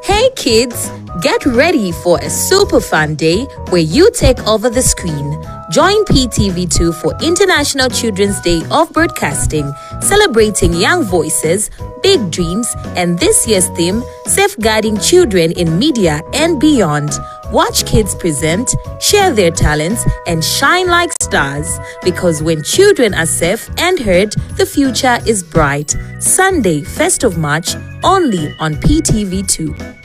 Hey kids, get ready for a super fun day where you take over the screen. Join PTV2 for International Children's Day of Broadcasting, celebrating young voices, big dreams, and this year's theme, safeguarding children in media and beyond. Watch kids present, share their talents, and shine like stars. Because when children are safe and heard, the future is bright. Sunday, 1st of March, only on PTV2.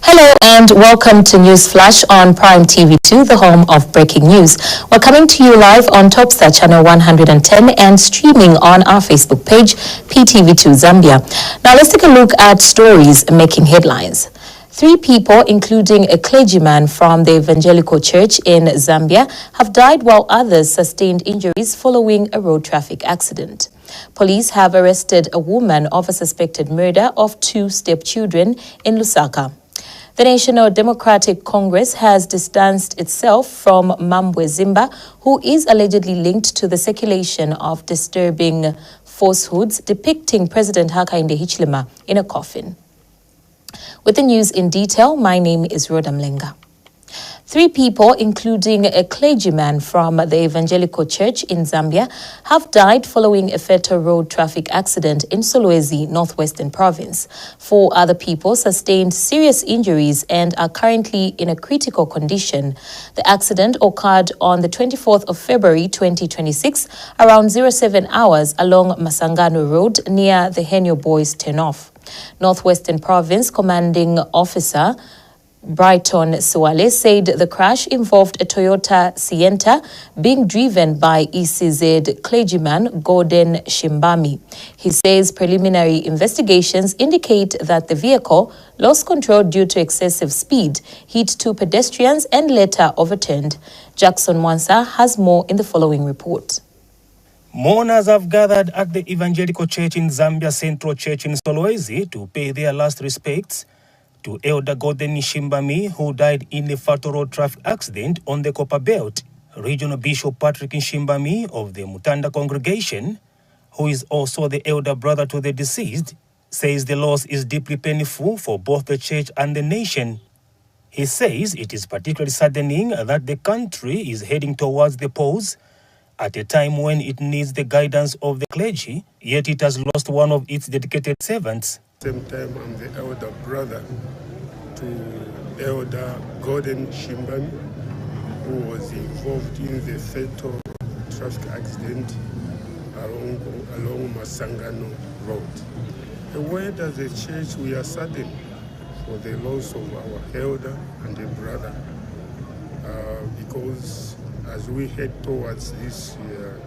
Hello and welcome to News Flash on Prime TV2, the home of breaking news. We're coming to you live on Topstar channel 110 and streaming on our Facebook page, PTV2 Zambia. Now let's take a look at stories making headlines. 3 people, including a clergyman from the Evangelical Church in Zambia, have died while others sustained injuries following a road traffic accident. Police have arrested a woman of a suspected murder of 2 stepchildren in Lusaka. The National Democratic Congress has distanced itself from Mambwe Zimba, who is allegedly linked to the circulation of disturbing falsehoods depicting President Hakainde Hichilema in a coffin. With the news in detail, my name is Rhoda Mlenga. 3 people, including a clergyman from the Evangelical Church in Zambia, have died following a fatal road traffic accident in Solwezi, Northwestern Province. 4 other people sustained serious injuries and are currently in a critical condition. The accident occurred on the 24th of February 2026 around 07 hours along Masangano Road near the Henyo Boys turnoff. Northwestern Province Commanding Officer Brighton Suwale said the crash involved a Toyota Sienta being driven by ECZ clergyman Gordon Shimbami. He says preliminary investigations indicate that the vehicle lost control due to excessive speed, hit 2 pedestrians and later overturned. Jackson Mwansa has more in the following report. Mourners have gathered at the Evangelical Church in Zambia Central Church in Solwezi to pay their last respects to Elder Gordon Shimbami, who died in a fatal road traffic accident on the Copper Belt. Regional Bishop Patrick Shimbami of the Mutanda congregation, who is also the elder brother to the deceased, says the loss is deeply painful for both the church and the nation. He says it is particularly saddening that the country is heading towards the polls at a time when it needs the guidance of the clergy, yet it has lost one of its dedicated servants. Same time, I'm the elder brother to Elder Gordon Shimbami, who was involved in the fatal traffic accident along Masangano Road. The word as a church, we are saddened for the loss of our elder and a brother, because as we head towards this year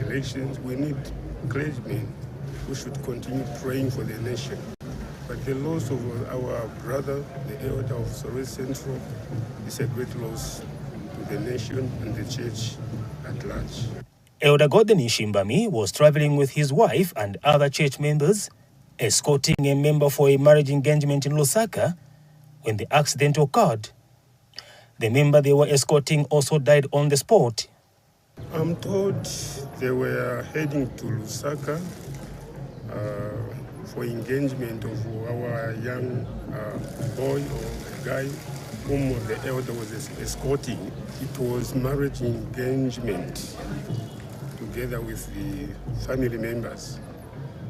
elections, we need clergymen who should continue praying for the nation. But the loss of our brother, the elder of Solwezi Central, is a great loss to the nation and the church at large. Elder Gordon Shimbami was traveling with his wife and other church members, escorting a member for a marriage engagement in Lusaka when the accident occurred. The member they were escorting also died on the spot. I'm told they were heading to Lusaka for engagement of our young boy or guy whom the elder was escorting. It was marriage engagement together with the family members.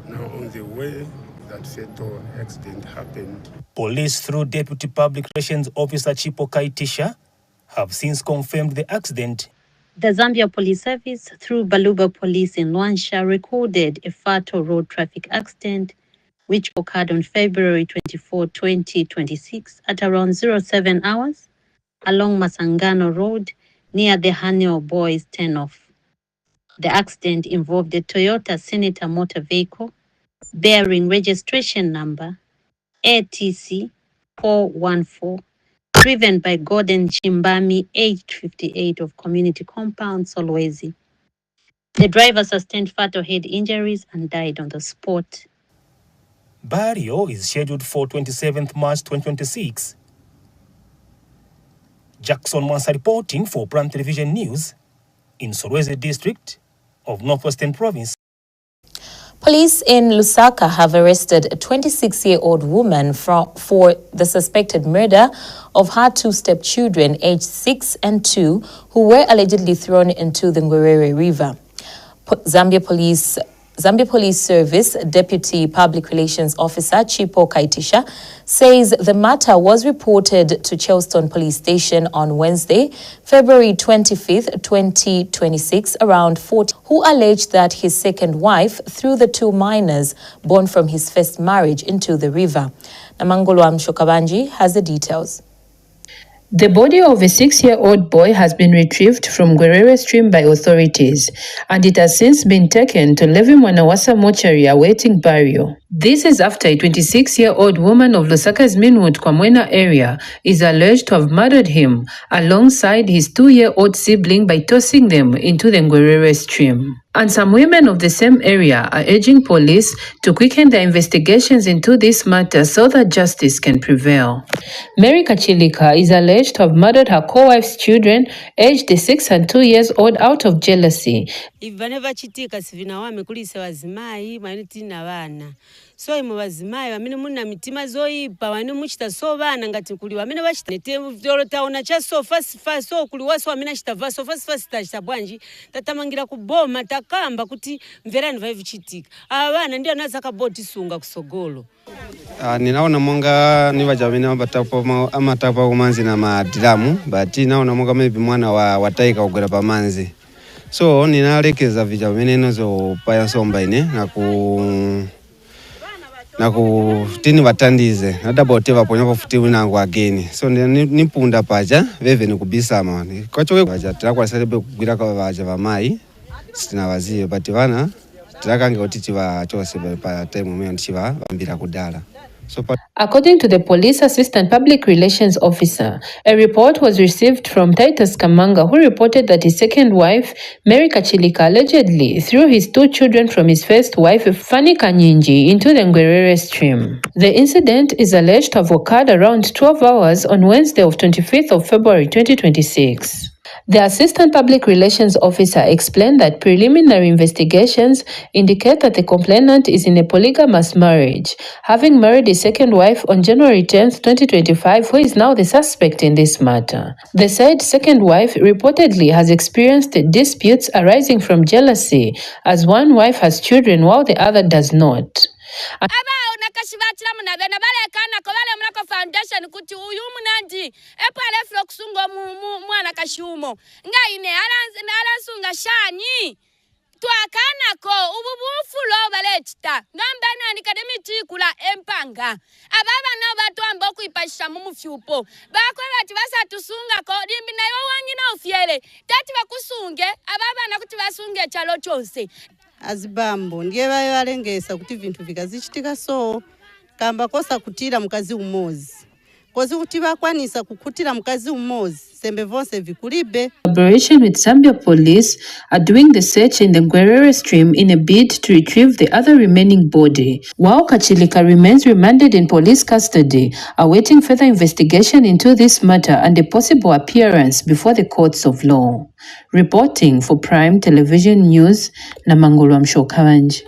Now on the way, that fatal accident happened. Police, through Deputy Public Relations Officer Chipo Kaitisha, have since confirmed the accident. The Zambia Police Service, through Baluba Police in Luansha, recorded a fatal road traffic accident which occurred on February 24, 2026 at around 07 hours along Masangano Road near the Hanyo Boys turnoff. The accident involved a Toyota Senator motor vehicle bearing registration number ATC 414 driven by Gordon Chimbami, aged 58, of Community Compound, Solwezi. The driver sustained fatal head injuries and died on the spot. Burial is scheduled for 27th March 2026. Jackson Mwansa reporting for Prime Television News in Solwezi district of Northwestern Province. Police in Lusaka have arrested a 26-year-old woman for the suspected murder of her two stepchildren aged 6 and 2 who were allegedly thrown into the Ngwerere River. Zambia Police Service Deputy Public Relations Officer Chipo Kaitisha says the matter was reported to Chelston Police Station on Wednesday, February 25th, 2026, around 40, who alleged that his second wife threw the two minors born from his first marriage into the river. Namangolwa Mshokabanji has the details. The body of a 6-year-old boy has been retrieved from Ngwerere stream by authorities, and it has since been taken to Levi Mwanawasa mortuary awaiting burial. This is after a 26-year-old woman of Lusaka's Minwood Kwamwena area is alleged to have murdered him alongside his 2-year-old sibling by tossing them into the Ngwerere stream. And some women of the same area are urging police to quicken their investigations into this matter so that justice can prevail. Mary Kachilika is alleged to have murdered her co-wife's children aged 6 and 2 years old out of jealousy. So mu bazimayi bamene munna mitima zoyipa wani muchita so bana ngati kuli wamene bachita taona cha so fast so kuli waso wamene achitava so fast tachita bwanji tatamangira kuboma takamba kuti mverani vaivu chitika abana ndio anaza kaboti sunga kusogolo. Ninaona monga ni vaja vamene amatapa kumanzi na madiramu but naona monga maybe mwana wataika kugwera pamanzi. So ninalekeza vija vamene nozo paya nsomba ine na kutini watandize nadaboteva ponyapo futi winangu ageni so nipunda paja veve nikubisama kwacho paja tirakwasalibe kugwira kwa vaja vamai sitina vaziyo but vana tirakange kuti chiva chose pa time umene chiva vambira kudala. According to the Police Assistant Public Relations Officer, a report was received from Titus Kamanga, who reported that his second wife, Mary Kachilika, allegedly threw his two children from his first wife, Fanny Kanyinji, into the Ngwerere stream. The incident is alleged to have occurred around 12 hours on Wednesday of 25th of February 2026. The Assistant Public Relations Officer explained that preliminary investigations indicate that the complainant is in a polygamous marriage, having married his second wife on January 10, 2025, who is now the suspect in this matter. The said second wife reportedly has experienced disputes arising from jealousy, as one wife has children while the other does not. Foundation kuti uyu munandi epale flokusungo mwana kashumo ngaine alansunga shani twakanako ububufulo balechita ngambana nikademitikula empanga ababa no batwamba kuipasha mu mufyupo bakwe bati basatusunga ko dimbi nayo wangina ofyele tati bakusunge ababa nakuti basunge chalo chose azibambo ndiye balengesa kuti vintu vikazichitika so kamba kosa kutira mukazi umozi kozi kuti bakwanisa kukutira mukazi umozi sembe vonse vikulibe. Collaboration with Zambia Police are doing the search in the Ngwerere stream in a bid to retrieve the other remaining body, while Kachilika remains remanded in police custody, awaiting further investigation into this matter and a possible appearance before the courts of law. Reporting for Prime Television News, Namangolwa Mshokabanji.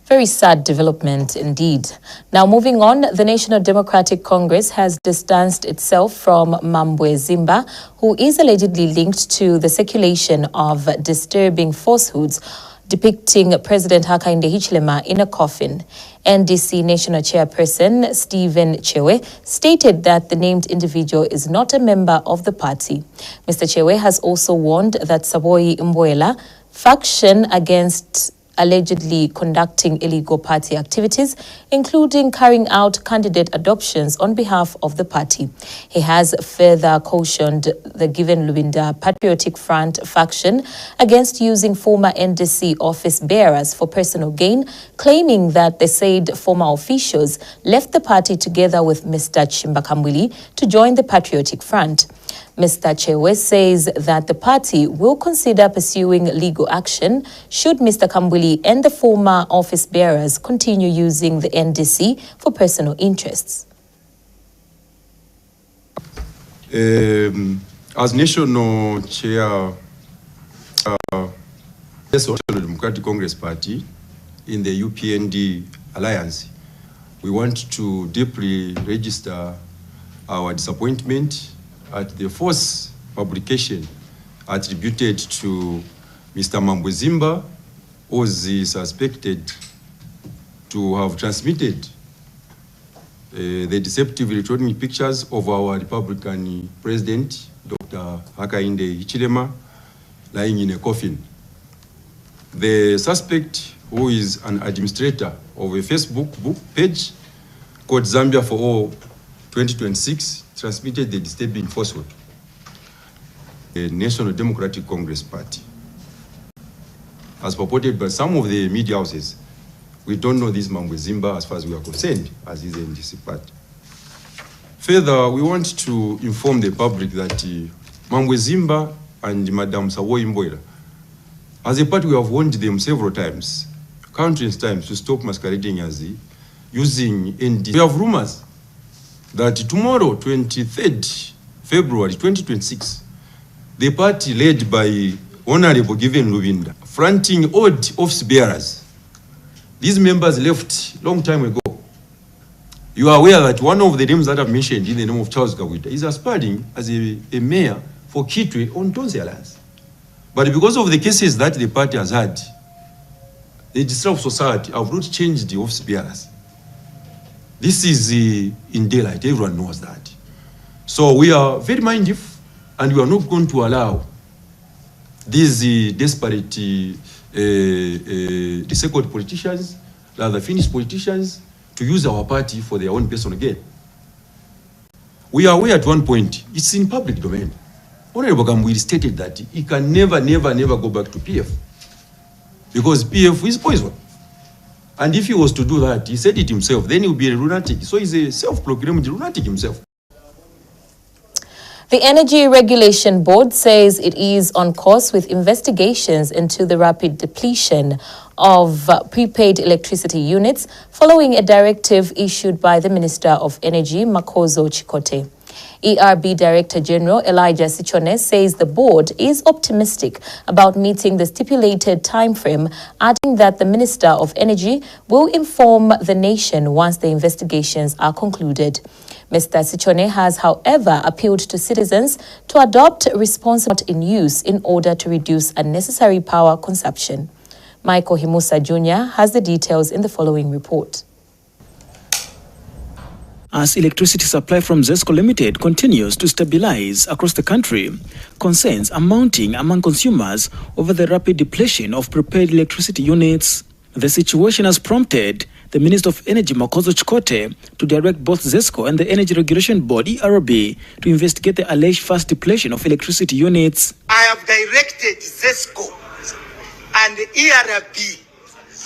Very sad development indeed. Now moving on, the National Democratic Congress has distanced itself from Mambwe Zimba, who is allegedly linked to the circulation of disturbing falsehoods depicting President Hakainde Hichilema in a coffin. NDC National Chairperson Stephen Chewe stated that the named individual is not a member of the party. Mr. Chewe has also warned that Saboyi Mboela faction against allegedly conducting illegal party activities, including carrying out candidate adoptions on behalf of the party. He has further cautioned the Given Lubinda Patriotic Front faction against using former NDC office bearers for personal gain, claiming that the said former officials left the party together with Mr. Chimbakambwili to join the Patriotic Front. Mr. Chewe says that the party will consider pursuing legal action should Mr. Kambwili and the former office bearers continue using the NDC for personal interests. As national chair of the Democratic Congress Party in the UPND alliance, we want to deeply register our disappointment at the false publication attributed to Mr. Mambwezimba, who is suspected to have transmitted the deceptive electronic pictures of our Republican President, Dr. Hakainde Hichilema, lying in a coffin. The suspect, who is an administrator of a Facebook page called Zambia for All 2026, transmitted the disturbing falsehood. The National Democratic Congress Party, as purported by some of the media houses, we don't know this Mambwezimba as far as we are concerned, as is the NDC party. Further, we want to inform the public that Mambwezimba and Madam Sawoi Mboira, as a party, we have warned them several times, countless times, to stop masquerading as using NDC. We have rumors that tomorrow, 23rd February 2026, the party led by Honorable Given Lubinda, fronting odd office bearers. These members left long time ago. You are aware that one of the names that I've mentioned in the name of Charles Kawita is aspiring as a mayor for Kitwe on Tonzi Alliance. But because of the cases that the party has had, the disturbed society have not changed the office bearers. This is in daylight, everyone knows that. So we are very mindful, and we are not going to allow these desperate recycled politicians, rather finished politicians, to use our party for their own personal gain. We are aware at one point, it's in public domain. Honorable Kambwili stated that he can never go back to PF, because PF is poison. And if he was to do that, he said it himself, then he would be a lunatic. So he's a self-proclaimed lunatic himself. The Energy Regulation Board says it is on course with investigations into the rapid depletion of prepaid electricity units following a directive issued by the Minister of Energy, Makozo Chikote. ERB Director General Elijah Sichone says the board is optimistic about meeting the stipulated timeframe, adding that the Minister of Energy will inform the nation once the investigations are concluded. Mr. Sichone has, however, appealed to citizens to adopt responsible in use in order to reduce unnecessary power consumption. Michael Himusa Jr. has the details in the following report. As electricity supply from ZESCO Limited continues to stabilize across the country, concerns are mounting among consumers over the rapid depletion of prepaid electricity units. The situation has prompted the Minister of Energy, Makozo Chikote, to direct both ZESCO and the Energy Regulation Board, ERB, to investigate the alleged fast depletion of electricity units. I have directed ZESCO and ERB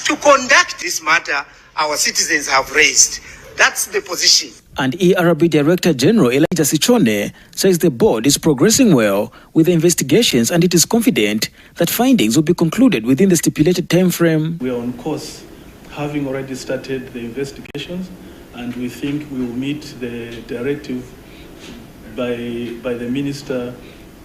to conduct this matter our citizens have raised. That's the position. And ERB Director General Elijah Sichone says the board is progressing well with the investigations, and it is confident that findings will be concluded within the stipulated time frame. We are on course, having already started the investigations, and we think we will meet the directive by the minister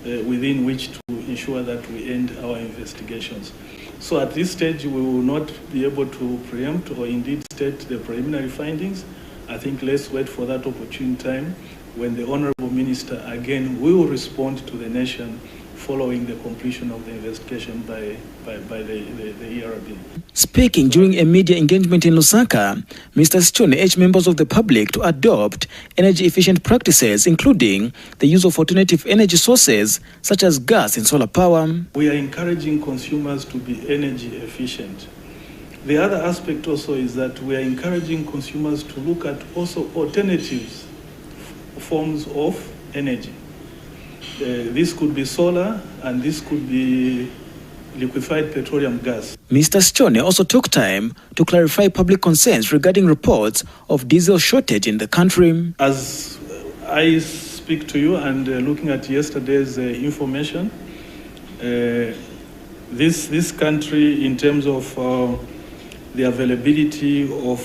within which to ensure that we end our investigations. So at this stage, we will not be able to preempt or indeed state the preliminary findings. I think let's wait for that opportune time when the Honorable Minister again will respond to the nation following the completion of the investigation by the ERB. Speaking during a media engagement in Lusaka, Mr. Sichone urged members of the public to adopt energy-efficient practices, including the use of alternative energy sources such as gas and solar power. We are encouraging consumers to be energy efficient. The other aspect also is that we are encouraging consumers to look at also alternatives, forms of energy. This could be solar and this could be liquefied petroleum gas. Mr. Schone also took time to clarify public concerns regarding reports of diesel shortage in the country. As I speak to you and looking at yesterday's information, this country, in terms of the availability of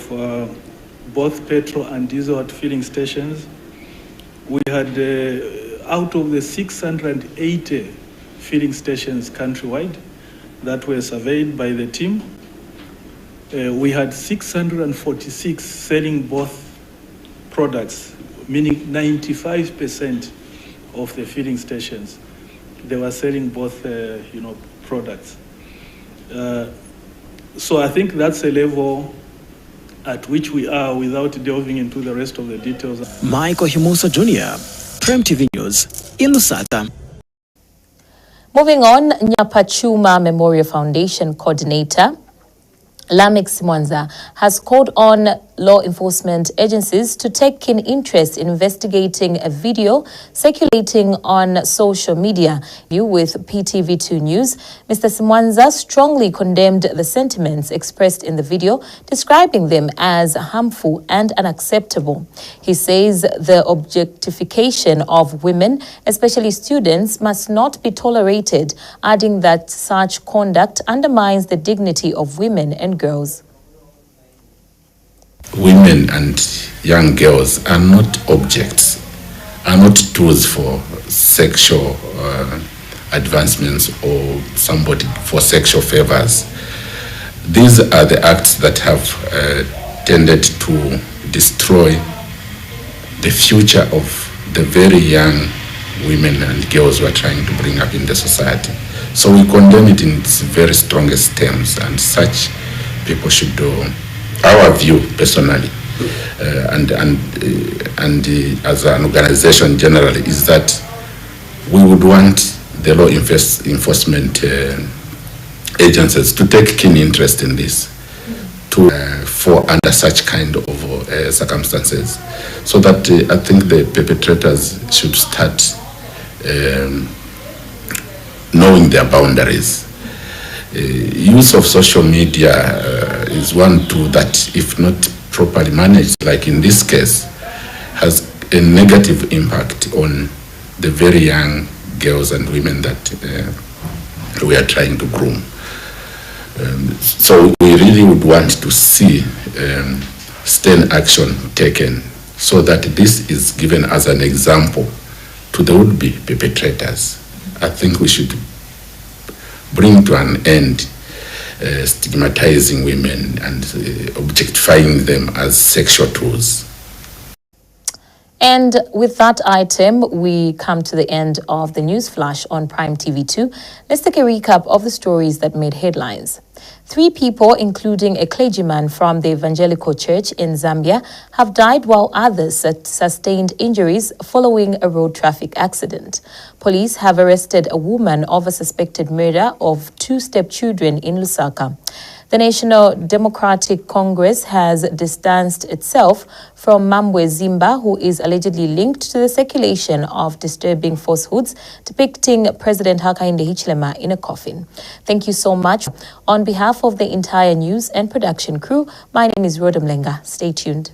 both petrol and diesel at filling stations, we had out of the 680 filling stations countrywide that were surveyed by the team, we had 646 selling both products, meaning 95% of the filling stations, they were selling both products. So I think that's a level at which we are without delving into the rest of the details. Michael Himusa Jr., Prime TV News, in Lusaka. Moving on, Nyapachuma Memorial Foundation Coordinator Lamek Simwanza has called on law enforcement agencies to take keen interest in investigating a video circulating on social media. With PTV2 News, Mr. Simwanza strongly condemned the sentiments expressed in the video, describing them as harmful and unacceptable. He says the objectification of women, especially students, must not be tolerated, adding that such conduct undermines the dignity of women and girls. Women and young girls are not objects, are not tools for sexual advancements or somebody for sexual favors. These are the acts that have tended to destroy the future of the very young women and girls we are trying to bring up in the society. So we condemn it in its very strongest terms, and such people should do. Our view personally and as an organization generally is that we would want the law enforcement agencies to take keen interest in this, to for under such kind of circumstances, so that I think the perpetrators should start knowing their boundaries. Use of social media is one tool that, if not properly managed, like in this case, has a negative impact on the very young girls and women that we are trying to groom. So we really would want to see stern action taken, so that this is given as an example to the would-be perpetrators. I think we should bring to an end stigmatizing women and objectifying them as sexual tools. And with that item, we come to the end of the news flash on Prime TV2. Let's take a recap of the stories that made headlines. 3 people, including a clergyman from the Evangelical Church in Zambia, have died, while others sustained injuries following a road traffic accident. Police have arrested a woman over suspected murder of 2 stepchildren in Lusaka. The National Democratic Congress has distanced itself from Mambwe Zimba, who is allegedly linked to the circulation of disturbing falsehoods depicting President Hakainde Hichilema in a coffin. Thank you so much. On behalf of the entire news and production crew, my name is Rhoda Mlenga. Stay tuned.